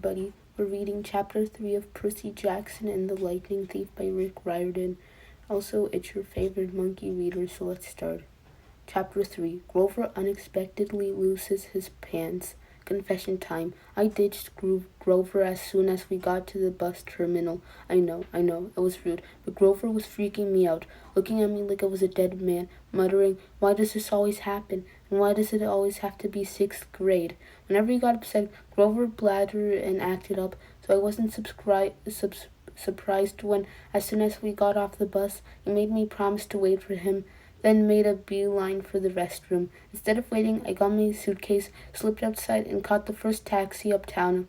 everybody. We're reading Chapter 3 of Percy Jackson and the Lightning Thief by Rick Riordan. Also, it's your favorite monkey reader, so let's start. Chapter 3. Grover unexpectedly loses his pants. Confession time. I ditched Grover as soon as we got to the bus terminal. I know, it was rude, but Grover was freaking me out, looking at me like I was a dead man, muttering, "Why does this always happen? And why does it always have to be 6th grade?" Whenever he got upset, Grover blattered and acted up, so I wasn't surprised when, as soon as we got off the bus, he made me promise to wait for him, then made a beeline for the restroom. Instead of waiting, I got my suitcase, slipped outside, and caught the first taxi uptown.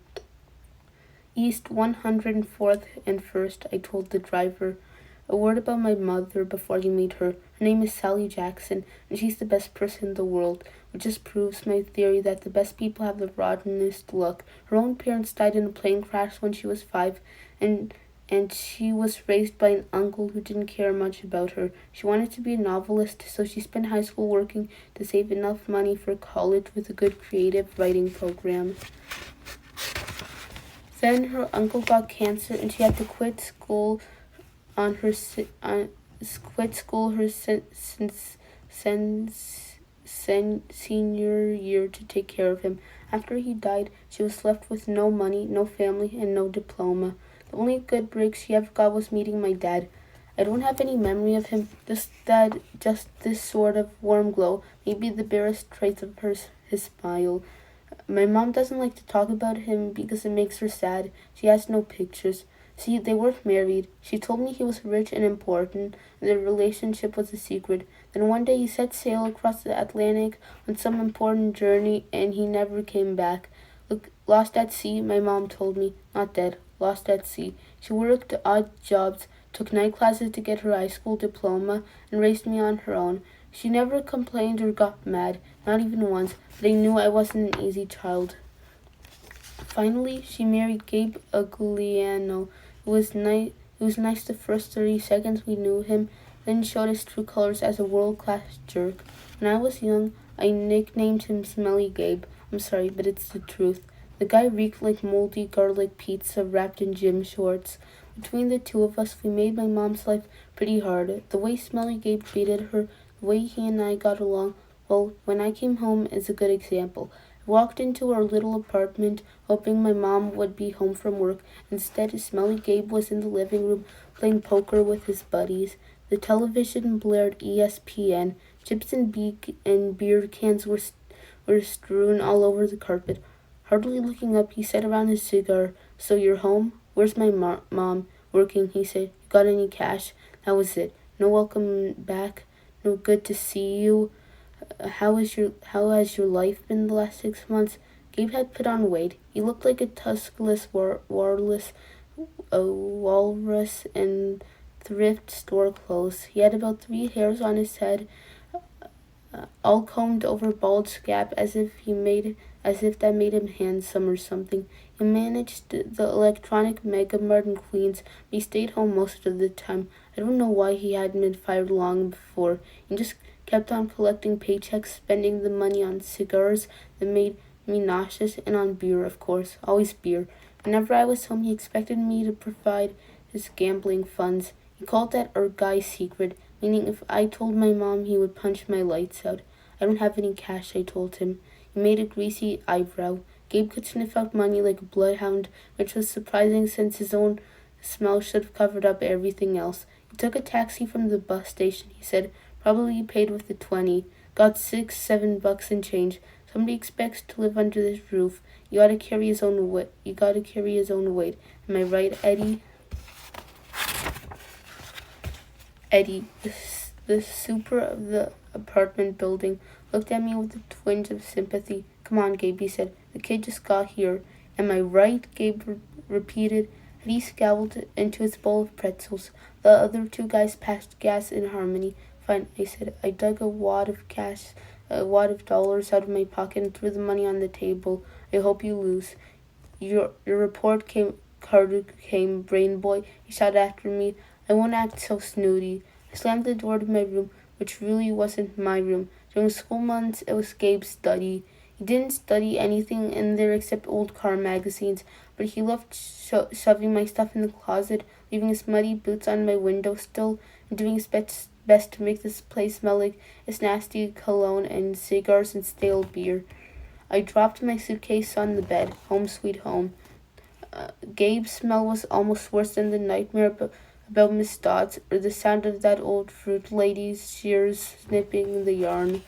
East 104th and 1st, I told the driver. A word about my mother before you meet her. Her name is Sally Jackson, and she's the best person in the world, which just proves my theory that the best people have the rottenest luck. Her own parents died in a plane crash when she was 5, and she was raised by an uncle who didn't care much about her. She wanted to be a novelist, so she spent high school working to save enough money for college with a good creative writing program. Then her uncle got cancer, and she had to quit school her senior year to take care of him. After he died, she was left with no money, no family, and no diploma. The only good break she ever got was meeting my dad. I don't have any memory of him, just this sort of warm glow, maybe the barest trace of his smile. My mom doesn't like to talk about him because it makes her sad. She has no pictures. See, they weren't married. She told me he was rich and important, and their relationship was a secret. Then one day he set sail across the Atlantic on some important journey, and he never came back. Look, lost at sea, my mom told me. Not dead, lost at sea. She worked odd jobs, took night classes to get her high school diploma, and raised me on her own. She never complained or got mad, not even once, but I knew I wasn't an easy child. Finally, she married Gabe Ugliano. It was nice the first 30 seconds we knew him, then showed his true colors as a world-class jerk. When I was young, I nicknamed him Smelly Gabe. I'm sorry, but it's the truth. The guy reeked like moldy garlic pizza wrapped in gym shorts. Between the two of us, we made my mom's life pretty hard. The way Smelly Gabe treated her, the way he and I got along, well, when I came home is a good example. I walked into our little apartment, hoping my mom would be home from work. Instead, Smelly Gabe was in the living room playing poker with his buddies. The television blared ESPN. Chips and beer cans were strewn all over the carpet. Hardly looking up, he set around his cigar. "So you're home? Where's my mom?" "Working," he said. "You got any cash?" That was it. "No welcome back? No good to see you? How has your life been the last 6 months?" Gabe had put on weight. He looked like a tuskless walrus in thrift store clothes. He had about 3 hairs on his head, all combed over bald scalp, as if that made him handsome or something. He managed the electronic mega mart in Queens, but he stayed home most of the time. I don't know why he hadn't been fired long before. He just kept on collecting paychecks, spending the money on cigars that made me nauseous, and on beer, of course, always beer. Whenever I was home, he expected me to provide his gambling funds. He called that our guy's secret, meaning if I told my mom, he would punch my lights out. "I don't have any cash," I told him. He made a greasy eyebrow. Gabe could sniff out money like a bloodhound, which was surprising since his own smell should have covered up everything else. He took a taxi from the bus station, he said. Probably paid with the 20. Got $6-7 in change. Somebody expects to live under this roof. You gotta carry his own weight. Am I right, Eddie? Eddie, the super of the apartment building, looked at me with a twinge of sympathy. "Come on, Gabe," he said. "The kid just got here." "Am I right?" Gabe repeated. Eddie scowled into his bowl of pretzels. The other 2 guys passed gas in harmony. "Fine," I said. I dug a wad of dollars out of my pocket and threw the money on the table. "I hope you lose." Your report card came, brain boy," he shouted after me. "I won't act so snooty." I slammed the door to my room, which really wasn't my room. During school months, it was Gabe's study. He didn't study anything in there except old car magazines, but he loved shoving my stuff in the closet, leaving his muddy boots on my windowsill, and doing his best to make this place smell like his nasty cologne and cigars and stale beer. I dropped my suitcase on the bed. Home sweet home. Gabe's smell was almost worse than the nightmare about Miss Dodd's or the sound of that old fruit lady's shears snipping the yarn.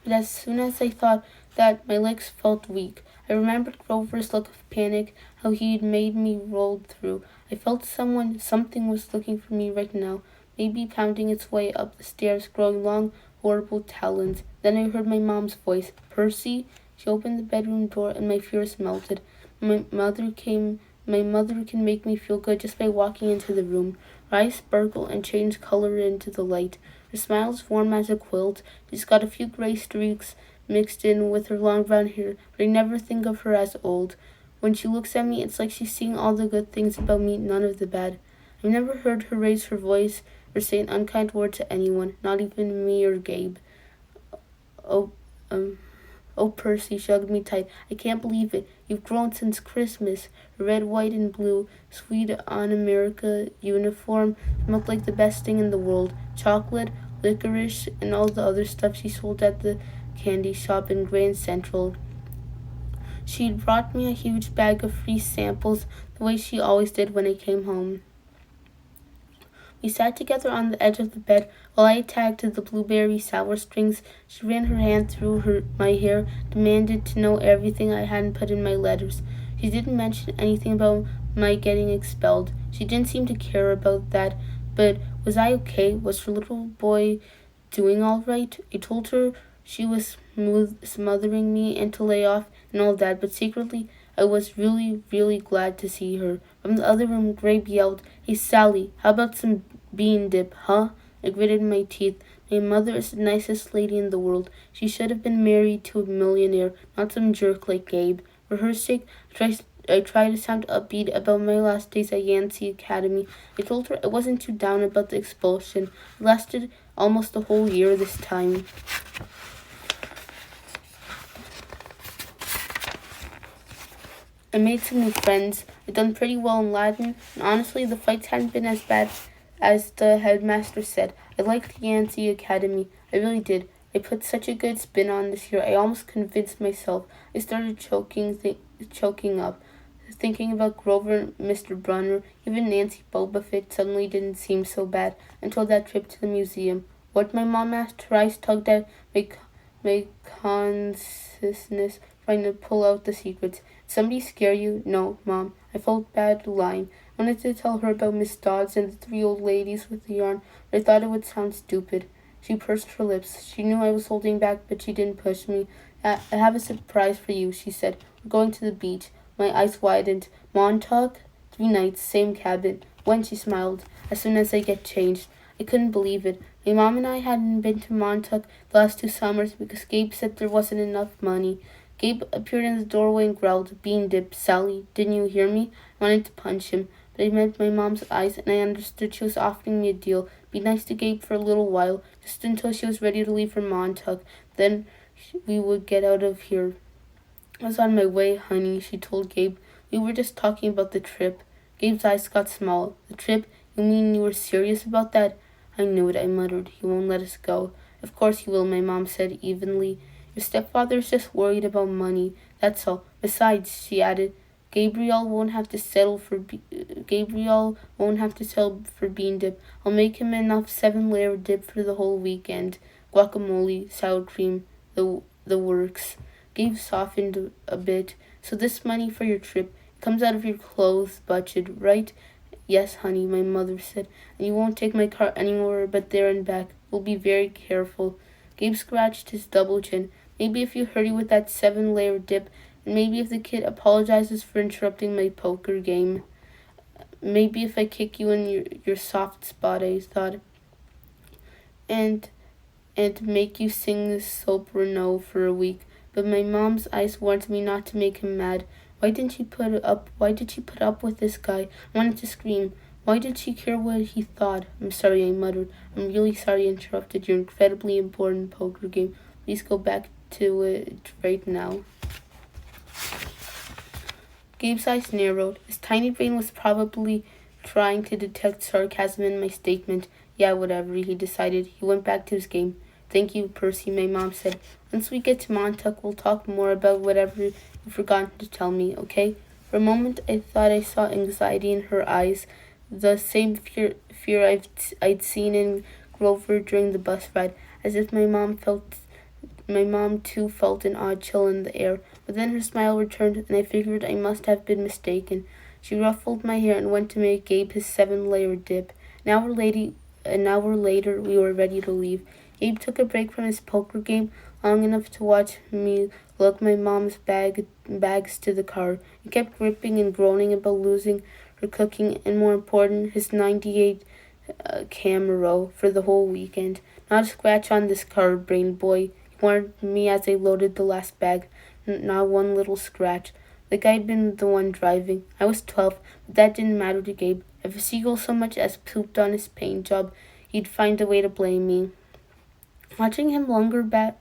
But as soon as I thought that, my legs felt weak. I remembered Grover's look of panic, how he'd made me roll through. I felt something was looking for me right now, maybe pounding its way up the stairs, growing long, horrible talons. Then I heard my mom's voice. Percy? She opened the bedroom door and my fears melted. My mother can make me feel good just by walking into the room. Her eyes sparkle and change color into the light. Her smile's warm as a quilt. She's got a few gray streaks mixed in with her long brown hair, but I never think of her as old. When she looks at me, it's like she's seeing all the good things about me, none of the bad. I've never heard her raise her voice or say an unkind word to anyone, not even me or Gabe. Oh, Oh, Percy shrugged me tight. I can't believe it. You've grown since Christmas. Red, white, and blue, sweet on America uniform smelled like the best thing in the world. Chocolate, licorice, and all the other stuff she sold at the candy shop in Grand Central. She'd brought me a huge bag of free samples, the way she always did when I came home. We sat together on the edge of the bed while I attacked the blueberry sour strings. She ran her hand through my hair, demanded to know everything I hadn't put in my letters. She didn't mention anything about my getting expelled. She didn't seem to care about that, but was I okay? Was her little boy doing all right? I told her she was smothering me and to lay off and all that, but secretly I was really, really glad to see her. From the other room, Grabe yelled, Hey, Sally, how about some bean dip, huh? I gritted my teeth. My mother is the nicest lady in the world. She should have been married to a millionaire, not some jerk like Gabe. For her sake, I tried to sound upbeat about my last days at Yancey Academy. I told her I wasn't too down about the expulsion. It lasted almost a whole year this time. I made some new friends. I'd done pretty well in Latin, and honestly, the fights hadn't been as bad as the headmaster said. I liked Yancey Academy. I really did. I put such a good spin on this year. I almost convinced myself. I started choking up. Thinking about Grover, Mr. Brunner, even Nancy Bobofit suddenly didn't seem so bad until that trip to the museum. What, my mom asked. Her eyes tugged at my consciousness, trying to pull out the secrets. Somebody scare you? No, Mom. I felt bad lying. I wanted to tell her about Miss Dodds and the three old ladies with the yarn, but I thought it would sound stupid. She pursed her lips. She knew I was holding back, but she didn't push me. I have a surprise for you, she said. We're going to the beach. My eyes widened. Montauk? 3 nights, same cabin. When? She smiled. As soon as I get changed. I couldn't believe it. My mom and I hadn't been to Montauk the last 2 summers because Gabe said there wasn't enough money. Gabe appeared in the doorway and growled, Bean dip, Sally, didn't you hear me? I wanted to punch him, but I met my mom's eyes and I understood she was offering me a deal. Be nice to Gabe for a little while, just until she was ready to leave for Montauk. Then we would get out of here. I was on my way, honey, she told Gabe. We were just talking about the trip. Gabe's eyes got small. The trip? You mean you were serious about that? I knew it, I muttered. He won't let us go. Of course he will, my mom said evenly. Your stepfather's just worried about money, that's all. Besides, she added, Gabriel won't have to settle for bean dip. I'll make him enough 7-layer dip for the whole weekend. Guacamole, sour cream, the works. Gabe softened a bit. So this money for your trip comes out of your clothes budget, right? Yes, honey, my mother said. And you won't take my car anywhere but there and back. We'll be very careful. Gabe scratched his double chin. Maybe if you hurry with that 7-layer dip, and maybe if the kid apologizes for interrupting my poker game. Maybe if I kick you in your soft spot, I thought. And make you sing the soprano for a week. But my mom's eyes warned me not to make him mad. Why did she put up with this guy? I wanted to scream. Why did she care what he thought? I'm sorry, I muttered. I'm really sorry I interrupted your incredibly important poker game. Please go back to it right now. Gabe's eyes narrowed. His tiny brain was probably trying to detect sarcasm in my statement. Yeah, whatever, he decided. He went back to his game. Thank you, Percy, my mom said. Once we get to Montauk, we'll talk more about whatever you've forgotten to tell me, okay? For a moment, I thought I saw anxiety in her eyes, the same fear I'd seen in Grover during the bus ride, as if my mom too felt an odd chill in the air, but then her smile returned, and I figured I must have been mistaken. She ruffled my hair and went to make Gabe his 7-layer dip. An hour later, we were ready to leave. Gabe took a break from his poker game long enough to watch me lug my mom's bags to the car. He kept gripping and groaning about losing her cooking and, more important, his 98 Camaro for the whole weekend. Not a scratch on this car, brain boy, warned me as I loaded the last bag. Not one little scratch. The guy'd been the one driving. I was 12, but that didn't matter to Gabe. If a seagull so much as pooped on his paint job, he'd find a way to blame me. Watching him lumber back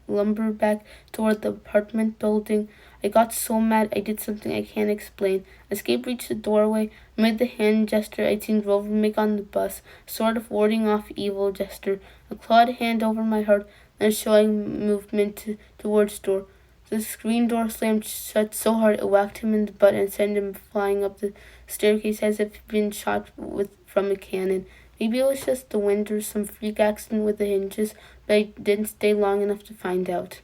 toward the apartment building, I got so mad I did something I can't explain. As Gabe reached the doorway, I made the hand gesture I'd seen Grover make on the bus, sort of warding off evil gesture, a clawed hand over my heart, and a showing movement towards door. The screen door slammed shut so hard it whacked him in the butt and sent him flying up the staircase as if he'd been shot from a cannon. Maybe it was just the wind or some freak accident with the hinges, but I didn't stay long enough to find out.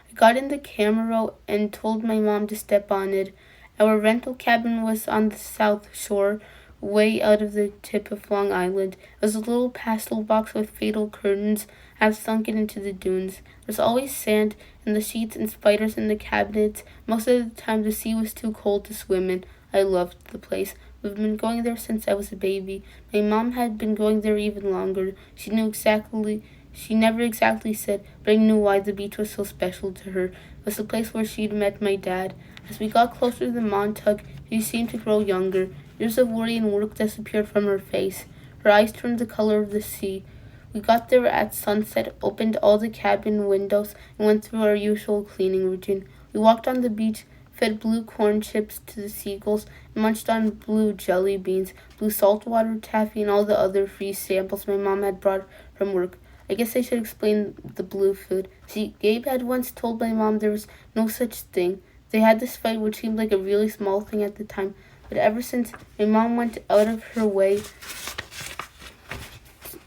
I got in the Camaro and told my mom to step on it. Our rental cabin was on the south shore, way out of the tip of Long Island. It was a little pastel box with fatal curtains, half sunken into the dunes. There was always sand in the sheets and spiders in the cabinets. Most of the time the sea was too cold to swim in. I loved the place. We've been going there since I was a baby. My mom had been going there even longer. She never exactly said, but I knew why the beach was so special to her. It was the place where she'd met my dad. As we got closer to the Montauk, she seemed to grow younger. Years of worry and work disappeared from her face. Her eyes turned the color of the sea. We got there at sunset, opened all the cabin windows, and went through our usual cleaning routine. We walked on the beach, fed blue corn chips to the seagulls, and munched on blue jelly beans, blue saltwater taffy, and all the other free samples my mom had brought from work. I guess I should explain the blue food. See, Gabe had once told my mom there was no such thing. They had this fight which seemed like a really small thing at the time, but ever since, my mom went out of her way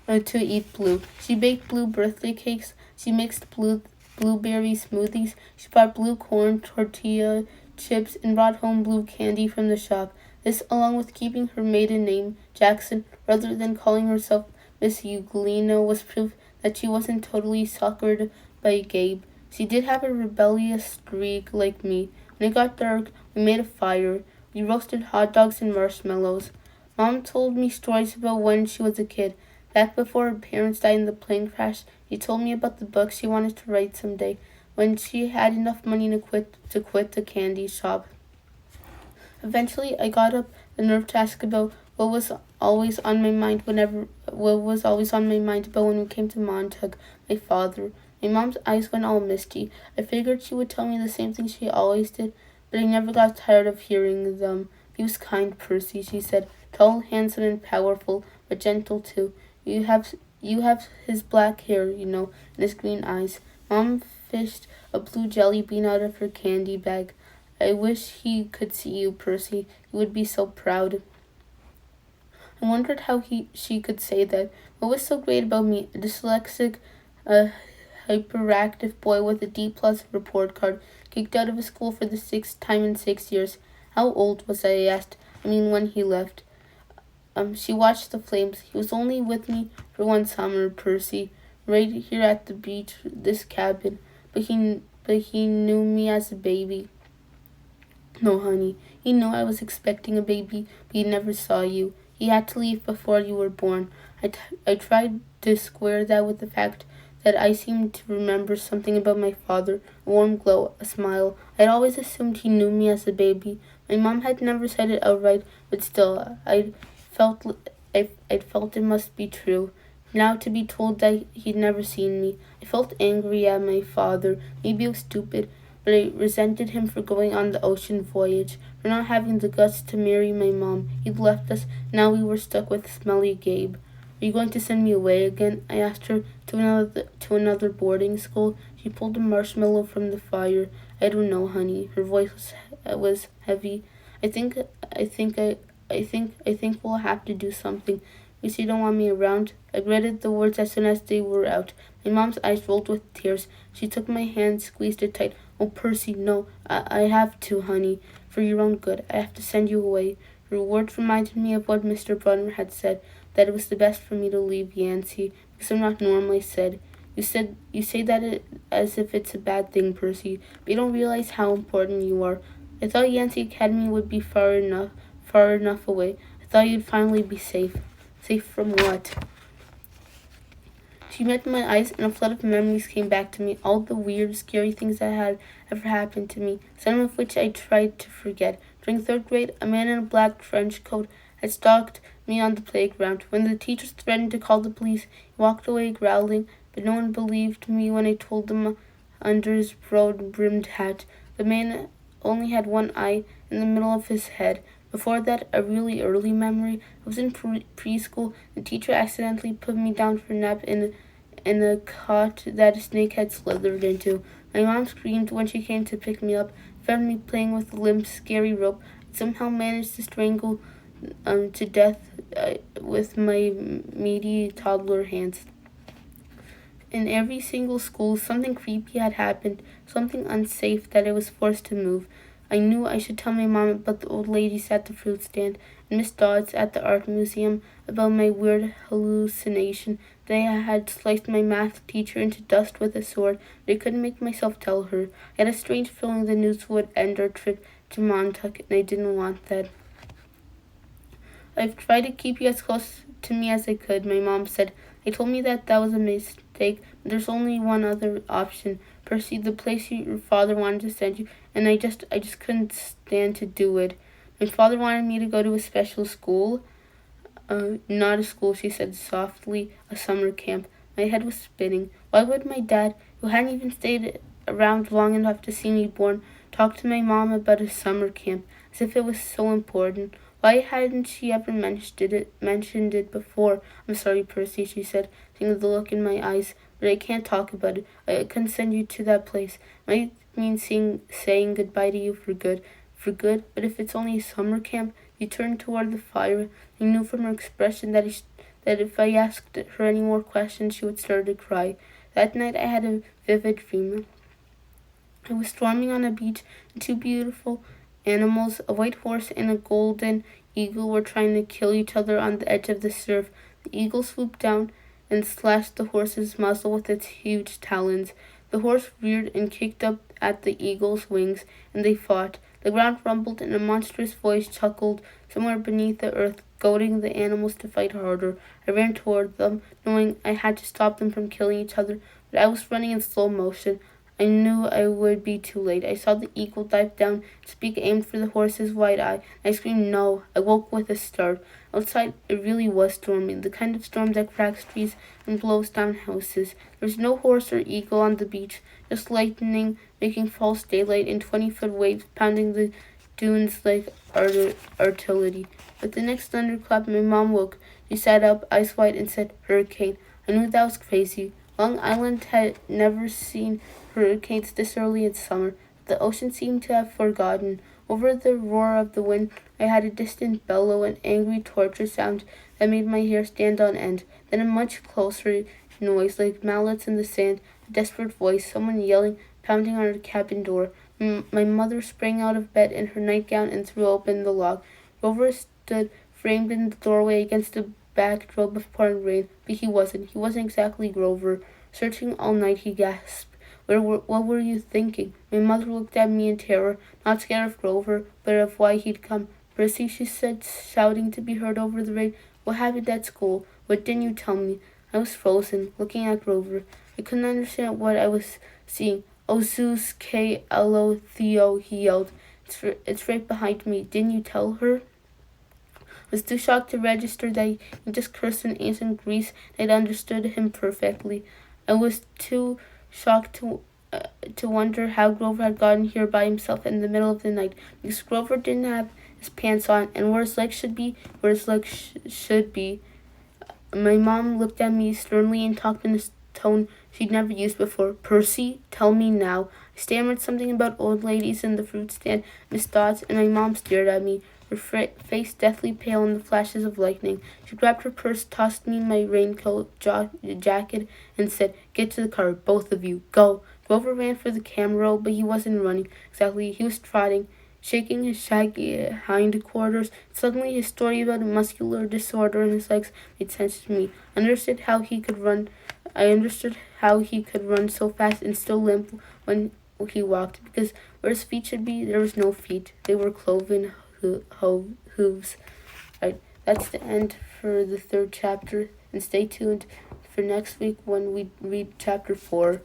to eat blue. She baked blue birthday cakes. She mixed blueberry smoothies. She bought blue corn tortilla chips and brought home blue candy from the shop. This, along with keeping her maiden name, Jackson, rather than calling herself Miss Euglena, was proof that she wasn't totally suckered by Gabe. She did have a rebellious streak like me. When it got dark, we made a fire. We roasted hot dogs and marshmallows. Mom told me stories about when she was a kid. Back before her parents died in the plane crash, she told me about the book she wanted to write someday, when she had enough money to quit the candy shop. Eventually, I got up the nerve to ask about what was always on my mind about when we came to Montauk, my father. My mom's eyes went all misty. I figured she would tell me the same thing she always did, but I never got tired of hearing them. He was kind, Percy, she said, tall, handsome, and powerful, but gentle too. You have his black hair, and his green eyes. Mom fished a blue jelly bean out of her candy bag. I wish he could see you, Percy. He would be so proud. I wondered how she could say that. What was so great about me? A dyslexic, hyperactive boy with a D+ report card, kicked out of his school for the 6th time in 6 years. How old was I asked. When he left. She watched the flames. He was only with me for one summer, Percy, right here at the beach, this cabin. But he knew me as a baby. No, honey. He knew I was expecting a baby, but he never saw you. He had to leave before you were born. I tried to square that with the fact that I seemed to remember something about my father, a warm glow, a smile. I'd always assumed he knew me as a baby. My mom had never said it outright, but still, I'd felt it must be true. Now to be told that he'd never seen me. I felt angry at my father. Maybe it was stupid, but I resented him for going on the ocean voyage, for not having the guts to marry my mom. He'd left us, now we were stuck with smelly Gabe. Are you going to send me away again? I asked her. To another boarding school. She pulled a marshmallow from the fire. I don't know, honey. Her voice was heavy. I think I think I think we'll have to do something. Because you don't want me around. I regretted the words as soon as they were out. My mom's eyes rolled with tears. She took my hand, squeezed it tight. Oh, Percy, no. I have to, honey. For your own good. I have to send you away. Her words reminded me of what Mr. Brunner had said, that it was the best for me to leave Yancey, because I'm not normal, I said. You say that as if it's a bad thing, Percy, but you don't realize how important you are. I thought Yancey Academy would be far enough away. I thought you'd finally be safe. Safe from what? She met my eyes, and a flood of memories came back to me, all the weird, scary things that had ever happened to me, some of which I tried to forget. During third grade, a man in a black trench coat had stalked me on the playground. When the teachers threatened to call the police, he walked away growling, but no one believed me when I told them under his broad-brimmed hat. The man only had one eye in the middle of his head. Before that, a really early memory. I was in preschool. The teacher accidentally put me down for a nap in a cot that a snake had slithered into. My mom screamed when she came to pick me up, found me playing with a limp, scary rope. I somehow managed to strangle to death with my meaty toddler hands. In every single school, something creepy had happened, something unsafe that I was forced to move. I knew I should tell my mom about the old ladies at the fruit stand and Miss Dodds at the art museum, about my weird hallucination that I had sliced my math teacher into dust with a sword, but I couldn't make myself tell her. I had a strange feeling the news would end our trip to Montauk, and I didn't want that. I've tried to keep you as close to me as I could, my mom said. They told me that was a mistake, but there's only one other option. Percy, the place your father wanted to send you, and I just couldn't stand to do it. My father wanted me to go to a special school. Not a school, she said softly, a summer camp. My head was spinning. Why would my dad, who hadn't even stayed around long enough to see me born, talk to my mom about a summer camp, as if it was so important? Why hadn't she ever mentioned it before? I'm sorry, Percy, she said, seeing the look in my eyes, but I can't talk about it. I couldn't send you to that place. Might mean saying goodbye to you for good. For good? But if it's only a summer camp, he turned toward the fire. I knew from her expression that if I asked her any more questions, she would start to cry. That night I had a vivid dream. I was storming on a beach, and two beautiful animals, a white horse and a golden eagle, were trying to kill each other on the edge of the surf. The eagle swooped down and slashed the horse's muzzle with its huge talons. The horse reared and kicked up at the eagle's wings, and they fought. The ground rumbled, and a monstrous voice chuckled somewhere beneath the earth, goading the animals to fight harder. I ran toward them, knowing I had to stop them from killing each other, but I was running in slow motion. I knew I would be too late. I saw the eagle dive down, its beak aimed for the horse's white eye. I screamed no. I woke with a start. Outside, it really was storming, the kind of storm that cracks trees and blows down houses. There was no horse or eagle on the beach, just lightning making false daylight and 20-foot waves pounding the dunes like artillery. With the next thunderclap, my mom woke. She sat up, eyes wide, and said, "Hurricane." I knew that was crazy. Long Island had never seen hurricanes this early in summer. The ocean seemed to have forgotten. Over the roar of the wind, I had a distant bellow, an angry torture sound that made my hair stand on end. Then a much closer noise, like mallets in the sand, a desperate voice, someone yelling, pounding on the cabin door. My mother sprang out of bed in her nightgown and threw open the lock. Rover stood framed in the doorway against the backdrop of pouring rain, but he wasn't. He wasn't exactly Grover. Searching all night, he gasped. What were you thinking? My mother looked at me in terror, not scared of Grover, but of why he'd come. Percy, she said, shouting to be heard over the rain. What happened at school? What didn't you tell me? I was frozen, looking at Grover. I couldn't understand what I was seeing. Oh, Zeus, K-L-O, Theo, he yelled. It's right behind me. Didn't you tell her? was too shocked to register that he just cursed in ancient Greece and I'd understood him perfectly. I was too shocked to wonder how Grover had gotten here by himself in the middle of the night, because Grover didn't have his pants on, and where his legs should be, where his legs should be. My mom looked at me sternly and talked in a tone she'd never used before. "Percy, tell me now." I stammered something about old ladies in the fruit stand, Miss Dodds, and my mom stared at me, her face deathly pale in the flashes of lightning. She grabbed her purse, tossed me my raincoat, jacket, and said, "Get to the car, both of you. Go." Grover ran for the camera roll, but he wasn't running exactly. He was trotting, shaking his shaggy hindquarters. Suddenly his story about a muscular disorder in his legs made sense to me. I understood how he could run so fast and still limp when he walked, because where his feet should be, there was no feet. They were cloven hooves. Right, that's the end for the third chapter, and stay tuned for next week when we read chapter 4.